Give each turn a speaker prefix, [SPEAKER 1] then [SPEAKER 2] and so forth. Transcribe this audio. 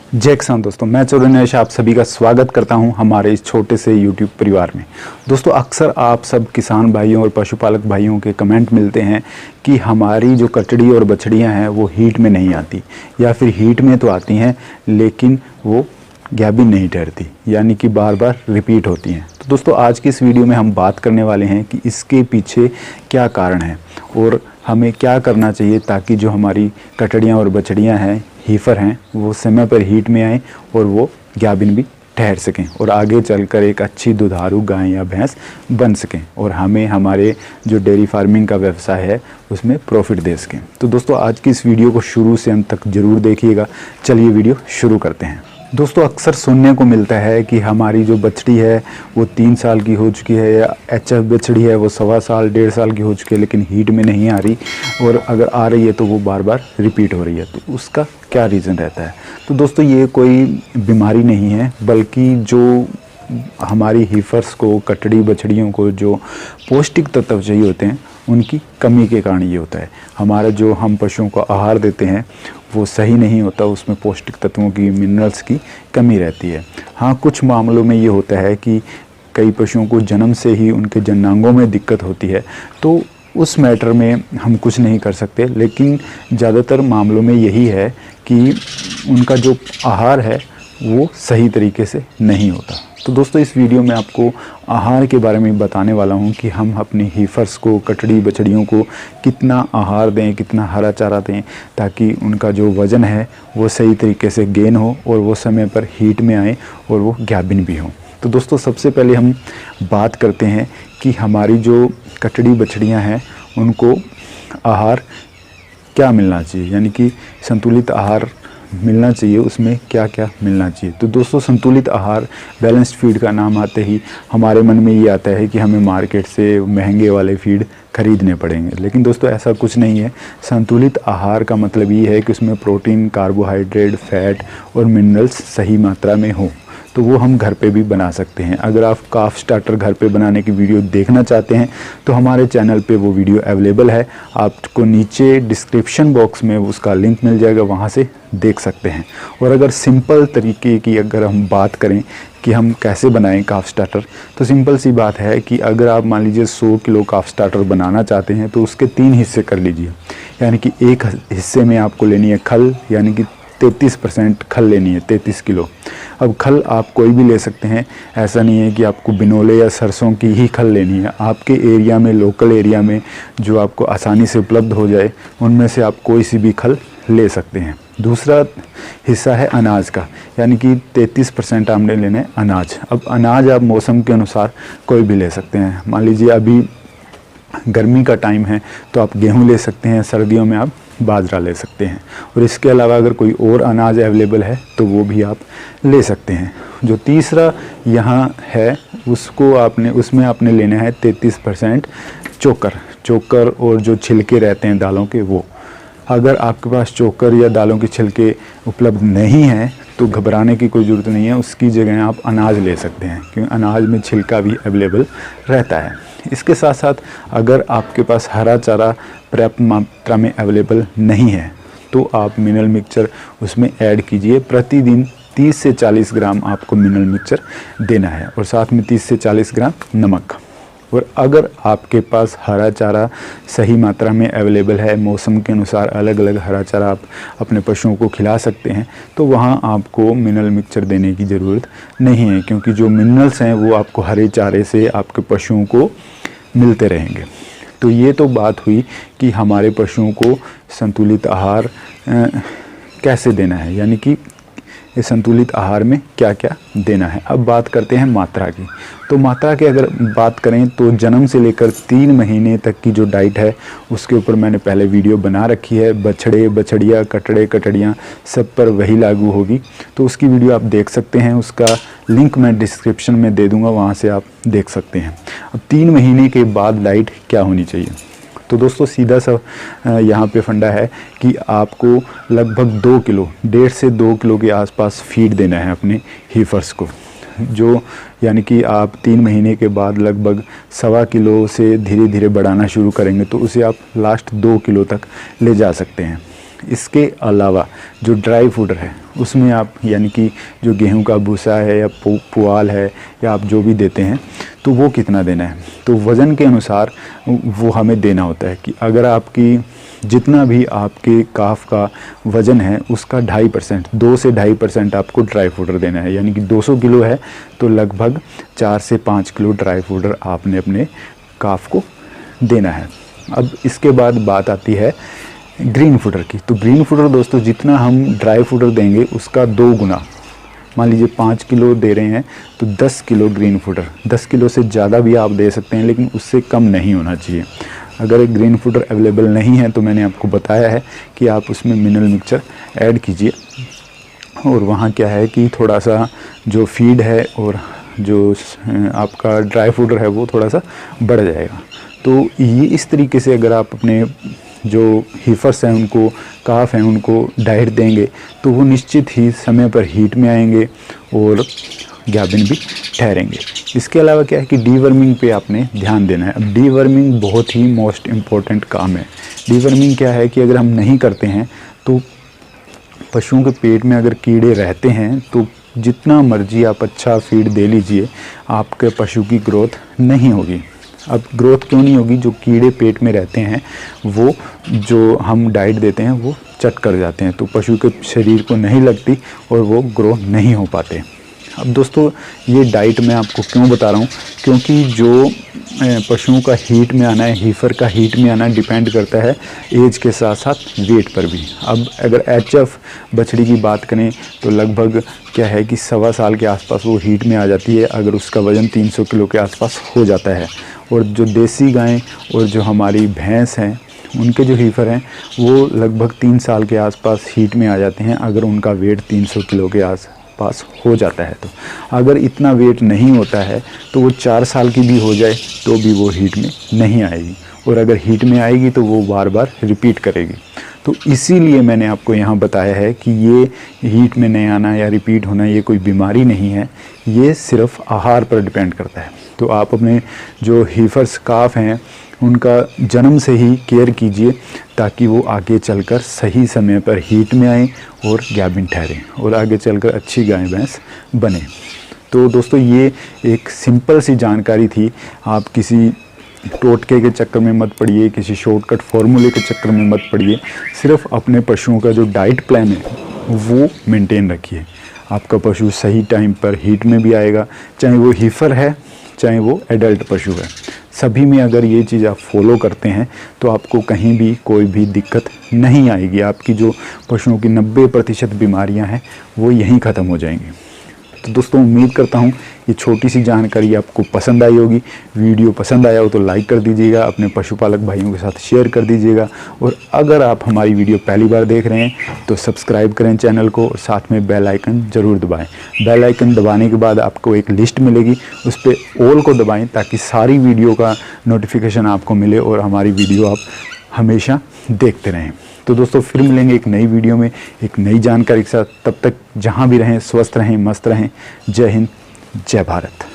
[SPEAKER 1] जय किसान दोस्तों, मैं चौधरी आप सभी का स्वागत करता हूं हमारे इस छोटे से YouTube परिवार में। दोस्तों, अक्सर आप सब किसान भाइयों और पशुपालक भाइयों के कमेंट मिलते हैं कि हमारी जो कचड़ी और बछड़ियां हैं वो हीट में नहीं आती, या फिर हीट में तो आती हैं लेकिन वो गाभिन नहीं ठहरती, यानी कि बार बार रिपीट होती हैं। तो दोस्तों, आज की इस वीडियो में हम बात करने वाले हैं कि इसके पीछे क्या कारण है और हमें क्या करना चाहिए ताकि जो हमारी कटड़ियाँ और बछड़ियाँ हैं, हीफर हैं, वो समय पर हीट में आएँ और वो गाभिन भी ठहर सकें और आगे चलकर एक अच्छी दुधारू गाय या भैंस बन सकें और हमें हमारे जो डेयरी फार्मिंग का व्यवसाय है उसमें प्रॉफिट दे सकें। तो दोस्तों, आज की इस वीडियो को शुरू से अंत तक ज़रूर देखिएगा। चलिए वीडियो शुरू करते हैं। दोस्तों, अक्सर सुनने को मिलता है कि हमारी जो बछड़ी है वो 3 साल की हो चुकी है, या एचएफ बछड़ी है वो 1.25 साल 1.5 साल की हो चुकी है लेकिन हीट में नहीं आ रही, और अगर आ रही है तो वो बार बार रिपीट हो रही है। तो उसका क्या रीज़न रहता है? तो दोस्तों, ये कोई बीमारी नहीं है, बल्कि जो हमारी हीफर्स को, कटड़ी बछड़ियों को जो पौष्टिक तत्व चाहिए होते हैं उनकी कमी के कारण ये होता है। हमारा जो हम पशुओं को आहार देते हैं वो सही नहीं होता, उसमें पौष्टिक तत्वों की, मिनरल्स की कमी रहती है। हाँ, कुछ मामलों में ये होता है कि कई पशुओं को जन्म से ही उनके जननांगों में दिक्कत होती है, तो उस मैटर में हम कुछ नहीं कर सकते, लेकिन ज़्यादातर मामलों में यही है कि उनका जो आहार है वो सही तरीके से नहीं होता। तो दोस्तों, इस वीडियो में आपको आहार के बारे में बताने वाला हूं कि हम अपनी हीफर्स को, कटड़ी बछड़ियों को कितना आहार दें, कितना हरा चारा दें ताकि उनका जो वज़न है वो सही तरीके से गेन हो और वो समय पर हीट में आए और वो गाभिन भी हों। तो दोस्तों, सबसे पहले हम बात करते हैं कि हमारी जो कटड़ी बछड़ियाँ हैं उनको आहार क्या मिलना चाहिए, यानी कि संतुलित आहार मिलना चाहिए, उसमें क्या क्या मिलना चाहिए। तो दोस्तों, संतुलित आहार, बैलेंस्ड फीड का नाम आते ही हमारे मन में ये आता है कि हमें मार्केट से महंगे वाले फीड खरीदने पड़ेंगे, लेकिन दोस्तों ऐसा कुछ नहीं है। संतुलित आहार का मतलब ये है कि उसमें प्रोटीन, कार्बोहाइड्रेट, फैट और मिनरल्स सही मात्रा में हो, तो वो हम घर पे भी बना सकते हैं। अगर आप काफ स्टार्टर घर पे बनाने की वीडियो देखना चाहते हैं तो हमारे चैनल पे वो वीडियो अवेलेबल है, आपको नीचे डिस्क्रिप्शन बॉक्स में उसका लिंक मिल जाएगा, वहाँ से देख सकते हैं। और अगर सिंपल तरीके की अगर हम बात करें कि हम कैसे बनाएं काफ स्टार्टर, तो सिंपल सी बात है कि अगर आप मान लीजिए 100 किलो काफ स्टार्टर बनाना चाहते हैं तो उसके 3 हिस्से कर लीजिए, यानी कि एक हिस्से में आपको लेनी है खल, यानी कि 33% खल लेनी है, 33 किलो। अब खल आप कोई भी ले सकते हैं, ऐसा नहीं है कि आपको बिनोले या सरसों की ही खल लेनी है। आपके एरिया में, लोकल एरिया में जो आपको आसानी से उपलब्ध हो जाए उनमें से आप कोई सी भी खल ले सकते हैं। दूसरा हिस्सा है अनाज का, यानी कि 33% आपने लेना है अनाज। अब अनाज आप मौसम के अनुसार कोई भी ले सकते हैं। मान लीजिए अभी गर्मी का टाइम है तो आप गेहूँ ले सकते हैं, सर्दियों में आप बाजरा ले सकते हैं, और इसके अलावा अगर कोई और अनाज अवेलेबल है तो वो भी आप ले सकते हैं। जो तीसरा यहाँ है उसमें आपने लेना है 33% चोकर और जो छिलके रहते हैं दालों के, वो। अगर आपके पास चोकर या दालों के छिलके उपलब्ध नहीं हैं तो घबराने की कोई ज़रूरत नहीं है, उसकी जगह आप अनाज ले सकते हैं क्योंकि अनाज में छिलका भी अवेलेबल रहता है। इसके साथ साथ अगर आपके पास हरा चारा पर्याप्त मात्रा में अवेलेबल नहीं है तो आप मिनरल मिक्सचर उसमें ऐड कीजिए। प्रतिदिन 30 से 40 ग्राम आपको मिनरल मिक्सचर देना है और साथ में 30 से 40 ग्राम नमक। और अगर आपके पास हरा चारा सही मात्रा में अवेलेबल है, मौसम के अनुसार अलग अलग हरा चारा आप अपने पशुओं को खिला सकते हैं, तो वहाँ आपको मिनरल मिक्सचर देने की ज़रूरत नहीं है, क्योंकि जो मिनरल्स हैं वो आपको हरे चारे से आपके पशुओं को मिलते रहेंगे। तो ये तो बात हुई कि हमारे पशुओं को संतुलित आहार कैसे देना है, यानी कि ये संतुलित आहार में क्या क्या देना है। अब बात करते हैं मात्रा की। तो मात्रा की अगर बात करें तो जन्म से लेकर 3 महीने तक की जो डाइट है उसके ऊपर मैंने पहले वीडियो बना रखी है। बछड़े, बछड़ियाँ, कटड़े, कटड़ियाँ सब पर वही लागू होगी, तो उसकी वीडियो आप देख सकते हैं, उसका लिंक मैं डिस्क्रिप्शन में दे दूँगा, वहाँ से आप देख सकते हैं। अब 3 महीने के बाद डाइट क्या होनी चाहिए? तो दोस्तों, सीधा सा यहाँ पे फंडा है कि आपको लगभग 2 किलो, 1.5 से 2 किलो के आसपास फीड देना है अपने हीफर्स को, जो यानी कि आप 3 महीने के बाद लगभग 1.25 किलो से धीरे धीरे बढ़ाना शुरू करेंगे तो उसे आप लास्ट 2 किलो तक ले जा सकते हैं। इसके अलावा जो ड्राई फूडर है उसमें आप यानी कि जो गेहूं का भूसा है या पुआल है या आप जो भी देते हैं तो वो कितना देना है, तो वज़न के अनुसार वो हमें देना होता है कि अगर आपकी जितना भी आपके काफ का वज़न है उसका 2.5%, 2 से 2.5% आपको ड्राई फूडर देना है। यानी कि 200 किलो है तो लगभग 4 से 5 किलो ड्राई फूडर आपने अपने काफ को देना है। अब इसके बाद बात आती है ग्रीन फूडर की। तो ग्रीन फूडर दोस्तों जितना हम ड्राई फूडर देंगे उसका 2 गुना, मान लीजिए 5 किलो दे रहे हैं तो 10 किलो ग्रीन फूडर, 10 किलो से ज़्यादा भी आप दे सकते हैं लेकिन उससे कम नहीं होना चाहिए। अगर एक ग्रीन फूडर अवेलेबल नहीं है तो मैंने आपको बताया है कि आप उसमें मिनरल मिक्सचर ऐड कीजिए, और वहाँ क्या है कि थोड़ा सा जो फीड है और जो आपका ड्राई फूडर है वो थोड़ा सा बढ़ जाएगा। तो ये इस तरीके से अगर आप अपने जो हीफर्स हैं उनको, काफ हैं उनको डाइट देंगे तो वो निश्चित ही समय पर हीट में आएंगे और गाभिन भी ठहरेंगे। इसके अलावा क्या है कि डीवर्मिंग पे आपने ध्यान देना है। अब डीवर्मिंग बहुत ही मोस्ट इम्पॉर्टेंट काम है। डीवर्मिंग क्या है कि अगर हम नहीं करते हैं तो पशुओं के पेट में अगर कीड़े रहते हैं तो जितना मर्जी आप अच्छा फीड दे लीजिए आपके पशु की ग्रोथ नहीं होगी। अब ग्रोथ क्यों नहीं होगी, जो कीड़े पेट में रहते हैं वो जो हम डाइट देते हैं वो चट कर जाते हैं तो पशु के शरीर को नहीं लगती और वो ग्रो नहीं हो पाते। अब दोस्तों ये डाइट मैं आपको क्यों बता रहा हूँ, क्योंकि जो पशुओं का हीट में आना है, हीफर का हीट में आना डिपेंड करता है एज के साथ साथ वेट पर भी। अब अगर एचएफ बछड़ी की बात करें तो लगभग क्या है कि 1.25 साल के आसपास वो हीट में आ जाती है अगर उसका वज़न 300 किलो के आसपास हो जाता है। और जो देसी गायें और जो हमारी भैंस हैं उनके जो हीफर हैं वो लगभग 3 साल के आसपास हीट में आ जाते हैं अगर उनका वेट 300 किलो के आसपास हो जाता है। तो अगर इतना वेट नहीं होता है तो वो 4 साल की भी हो जाए तो भी वो हीट में नहीं आएगी, और अगर हीट में आएगी तो वो बार बार रिपीट करेगी। तो इसीलिए मैंने आपको यहाँ बताया है कि ये हीट में नहीं आना या रिपीट होना ये कोई बीमारी नहीं है, ये सिर्फ आहार पर डिपेंड करता है। तो आप अपने जो हीफर्स काफ हैं उनका जन्म से ही केयर कीजिए ताकि वो आगे चलकर सही समय पर हीट में आएँ और गाभिन ठहरें और आगे चलकर अच्छी गाय भैंस बने। तो दोस्तों ये एक सिंपल सी जानकारी थी, आप किसी टोटके के चक्कर में मत पड़िए, किसी शॉर्टकट फार्मूले के चक्कर में मत पड़िए। सिर्फ अपने पशुओं का जो डाइट प्लान है वो मेंटेन रखिए। आपका पशु सही टाइम पर हीट में भी आएगा, चाहे वो हीफर है चाहे वो एडल्ट पशु है। सभी में अगर ये चीज़ आप फॉलो करते हैं तो आपको कहीं भी कोई भी दिक्कत नहीं आएगी। आपकी जो पशुओं की 90% बीमारियां हैं वो यहीं ख़त्म हो जाएंगी। तो दोस्तों उम्मीद करता हूँ ये छोटी सी जानकारी आपको पसंद आई होगी। वीडियो पसंद आया हो तो लाइक कर दीजिएगा, अपने पशुपालक भाइयों के साथ शेयर कर दीजिएगा, और अगर आप हमारी वीडियो पहली बार देख रहे हैं तो सब्सक्राइब करें चैनल को और साथ में बेल आइकन ज़रूर दबाएं। बेल आइकन दबाने के बाद आपको एक लिस्ट मिलेगी, उस पर ऑल को दबाएं ताकि सारी वीडियो का नोटिफिकेशन आपको मिले और हमारी वीडियो आप हमेशा देखते रहें। तो दोस्तों फिर मिलेंगे एक नई वीडियो में एक नई जानकारी के साथ। तब तक जहां भी रहें स्वस्थ रहें, मस्त रहें। जय हिंद, जय भारत।